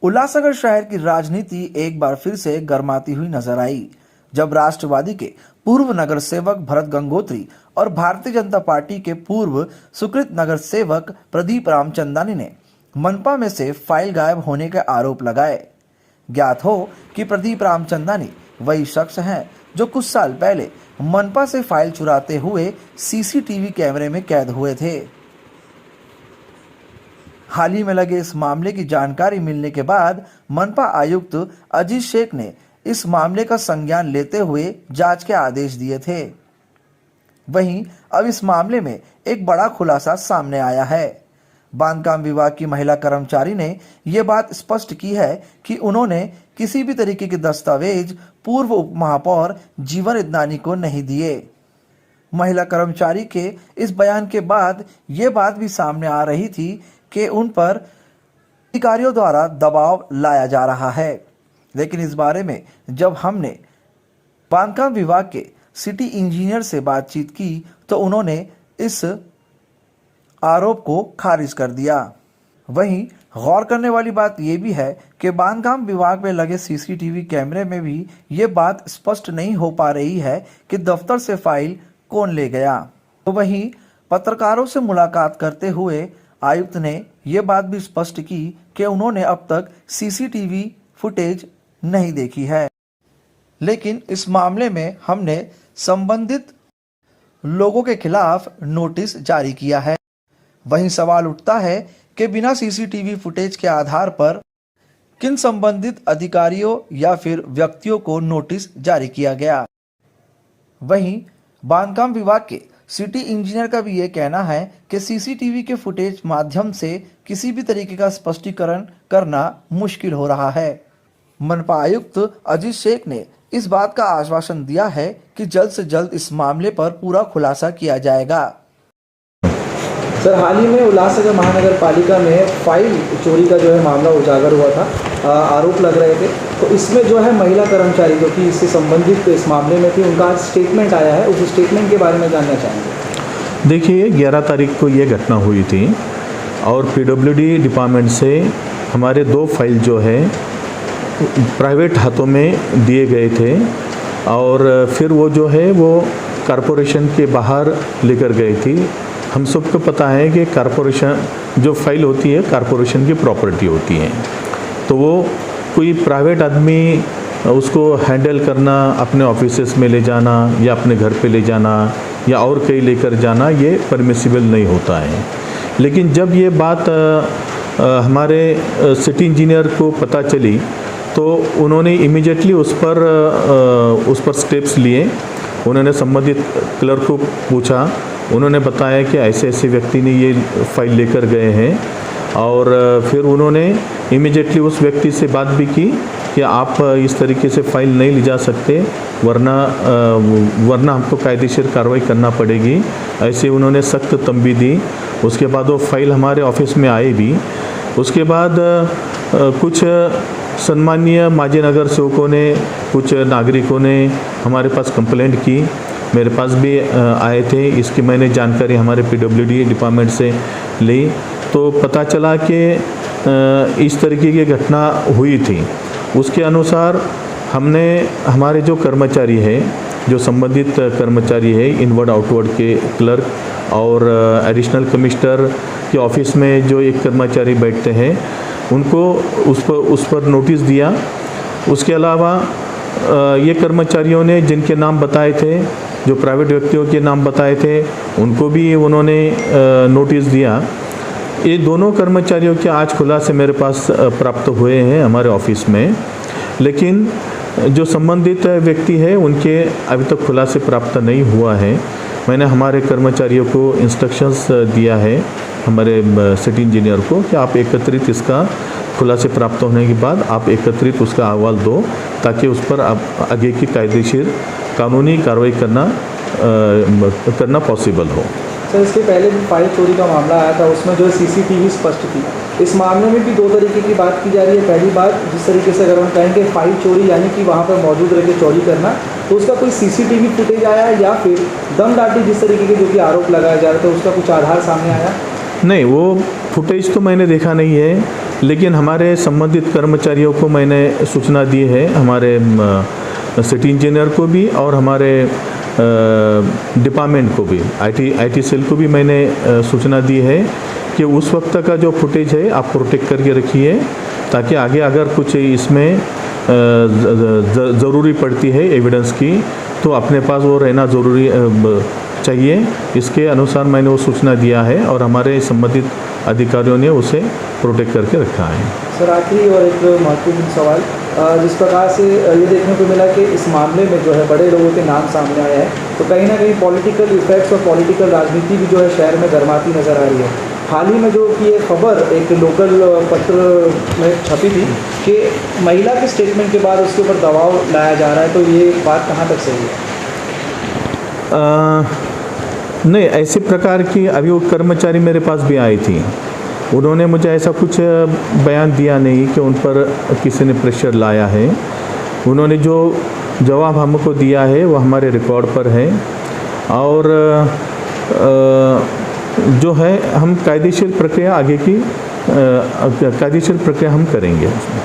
उल्लासनगर शहर की राजनीति एक बार फिर से गर्माती हुई नजर आई, जब राष्ट्रवादी के पूर्व नगर सेवक भरत गंगोत्री और भारतीय जनता पार्टी के पूर्व सुकृत नगर सेवक प्रदीप रामचंदानी ने मनपा में से फाइल गायब होने के आरोप लगाए। ज्ञात हो कि प्रदीप रामचंदानी वही शख्स हैं जो कुछ साल पहले मनपा से फाइल चुराते हुए सीसीटीवी कैमरे में कैद हुए थे। हाल ही में लगे इस मामले की जानकारी मिलने के बाद मनपा आयुक्त अजीत शेख ने इस मामले का संज्ञान लेते हुए जांच के आदेश दिए थे। वहीं अब इस मामले में एक बड़ा खुलासा सामने आया है। बांधकाम विभाग की महिला कर्मचारी ने यह बात स्पष्ट की है कि उन्होंने किसी भी तरीके के दस्तावेज पूर्व उप महापौर जीवन इदनानी को नहीं दिए। महिला कर्मचारी के इस बयान के बाद ये बात भी सामने आ रही थी कि उन पर अधिकारियों द्वारा दबाव लाया जा रहा है, लेकिन इस बारे में जब हमने बांधकाम विभाग के सिटी इंजीनियर से बातचीत की तो उन्होंने इस आरोप को खारिज कर दिया। वहीं गौर करने वाली बात यह भी है कि बांधकाम विभाग में लगे सीसीटीवी कैमरे में भी ये बात स्पष्ट नहीं हो पा रही है कि दफ्तर से फाइल कौन ले गया। तो वहीं पत्रकारों से मुलाकात करते हुए आयुक्त ने यह बात भी स्पष्ट की कि उन्होंने अब तक सीसीटीवी फुटेज नहीं देखी है, लेकिन इस मामले में हमने संबंधित लोगों के खिलाफ नोटिस जारी किया है। वहीं सवाल उठता है कि बिना सीसीटीवी फुटेज के आधार पर किन संबंधित अधिकारियों या फिर व्यक्तियों को नोटिस जारी किया गया। वहीं बांधकाम विभाग के सिटी इंजीनियर का भी ये कहना है कि सीसीटीवी के फुटेज माध्यम से किसी भी तरीके का स्पष्टीकरण करना मुश्किल हो रहा है। मनपा आयुक्त अजीत शेख ने इस बात का आश्वासन दिया है कि जल्द से जल्द इस मामले पर पूरा खुलासा किया जाएगा। सर, हाल ही में उल्लासनगर महानगर पालिका में फाइल चोरी का जो है मामला उजागर हुआ था, आरोप लग रहे थे, तो इसमें जो है महिला कर्मचारी जो कि इससे संबंधित इस मामले में थी, उनका स्टेटमेंट आया है। उस स्टेटमेंट के बारे में जानना चाहेंगे। देखिए, 11 तारीख को ये घटना हुई थी और पीडब्ल्यूडी डिपार्टमेंट से हमारे 2 फाइल जो है प्राइवेट हाथों में दिए गए थे और फिर वो जो है वो कॉरपोरेशन के बाहर लेकर गई थी। हम सबको पता है कि कॉरपोरेशन जो फाइल होती है कॉरपोरेशन की प्रॉपर्टी होती है, तो वो कोई प्राइवेट आदमी उसको हैंडल करना, अपने ऑफिसेस में ले जाना या अपने घर पे ले जाना या और कहीं लेकर जाना, ये परमिसिबल नहीं होता है। लेकिन जब ये बात हमारे सिटी इंजीनियर को पता चली तो उन्होंने इमीडिएटली उस पर स्टेप्स लिए। उन्होंने संबंधित क्लर्क को पूछा, उन्होंने बताया कि ऐसे ऐसे व्यक्ति ने ये फाइल लेकर गए हैं और फिर उन्होंने इमीडिएटली उस व्यक्ति से बात भी की कि आप इस तरीके से फाइल नहीं ले जा सकते, वरना हमको कायदेशीर कार्रवाई करना पड़ेगी। ऐसे उन्होंने सख्त तंबीह दी। उसके बाद वो फाइल हमारे ऑफिस में आए भी। उसके बाद कुछ सम्मानीय माजी नगर सेवकों ने, कुछ नागरिकों ने हमारे पास कंप्लेंट की, मेरे पास भी आए थे। इसकी मैंने जानकारी हमारे पीडब्ल्यूडी डिपार्टमेंट से ली तो पता चला कि इस तरीके की घटना हुई थी। उसके अनुसार हमने हमारे जो कर्मचारी है, जो संबंधित कर्मचारी है, इनवर्ड आउटवर्ड के क्लर्क और एडिशनल कमिश्नर के ऑफिस में जो एक कर्मचारी बैठते हैं, उनको उस पर नोटिस दिया। उसके अलावा ये कर्मचारियों ने जिनके नाम बताए थे, जो प्राइवेट व्यक्तियों के नाम बताए थे, उनको भी उन्होंने नोटिस दिया। ये दोनों कर्मचारियों के आज खुलासे मेरे पास प्राप्त हुए हैं हमारे ऑफिस में, लेकिन जो संबंधित व्यक्ति है उनके अभी तक खुलासे प्राप्त नहीं हुआ है। मैंने हमारे कर्मचारियों को इंस्ट्रक्शंस दिया है, हमारे सिटी इंजीनियर को, कि आप एकत्रित इसका खुलासे प्राप्त होने के बाद आप एकत्रित उसका अहवाल दो, ताकि उस पर आप आगे की कायदेशीर कानूनी कार्रवाई करना पॉसिबल हो। सर, इसके पहले भी फाइल चोरी का मामला आया था, उसमें जो सीसीटीवी स्पष्ट थी। इस मामले में भी 2 तरीके की बात की जा रही है। पहली बात, जिस तरीके से अगर हम कहेंगे फाइल चोरी यानी कि वहाँ पर मौजूद रह के चोरी करना, तो उसका कोई सीसीटीवी फुटेज आया या फिर दम दाटी जिस तरीके के जो कि आरोप लगाया जा रहा था उसका कुछ आधार सामने आया? नहीं, वो फुटेज तो मैंने देखा नहीं है। लेकिन हमारे संबंधित कर्मचारियों को मैंने सूचना दी है, हमारे सिटी इंजीनियर को भी और हमारे डिपार्टमेंट को भी, आईटी सेल को भी मैंने सूचना दी है कि उस वक्त का जो फुटेज है आप प्रोटेक्ट करके रखिए, ताकि आगे अगर कुछ इसमें ज़रूरी पड़ती है एविडेंस की तो अपने पास वो रहना ज़रूरी चाहिए। इसके अनुसार मैंने वो सूचना दिया है और हमारे संबंधित अधिकारियों ने उसे प्रोटेक्ट करके रखा है। सर आखिरी और एक महत्वपूर्ण सवाल, जिस प्रकार से ये देखने को मिला कि इस मामले में जो है बड़े लोगों के नाम सामने आए हैं, तो कहीं ना कहीं पॉलिटिकल इफेक्ट्स और पॉलिटिकल राजनीति भी जो है शहर में गर्माती नज़र आ रही है। हाल ही में जो कि ये खबर एक लोकल पत्र में छपी थी कि महिला के स्टेटमेंट के बाद उसके ऊपर दबाव लाया जा रहा है, तो ये बात कहाँ तक सही है? नहीं, ऐसी प्रकार की अभी वो कर्मचारी मेरे पास भी आई थी, उन्होंने मुझे ऐसा कुछ बयान दिया नहीं कि उन पर किसी ने प्रेशर लाया है। उन्होंने जो जवाब हमको दिया है वो हमारे रिकॉर्ड पर है और जो है हम कायदेशीर प्रक्रिया आगे की कायदेशीर प्रक्रिया हम करेंगे उसमें।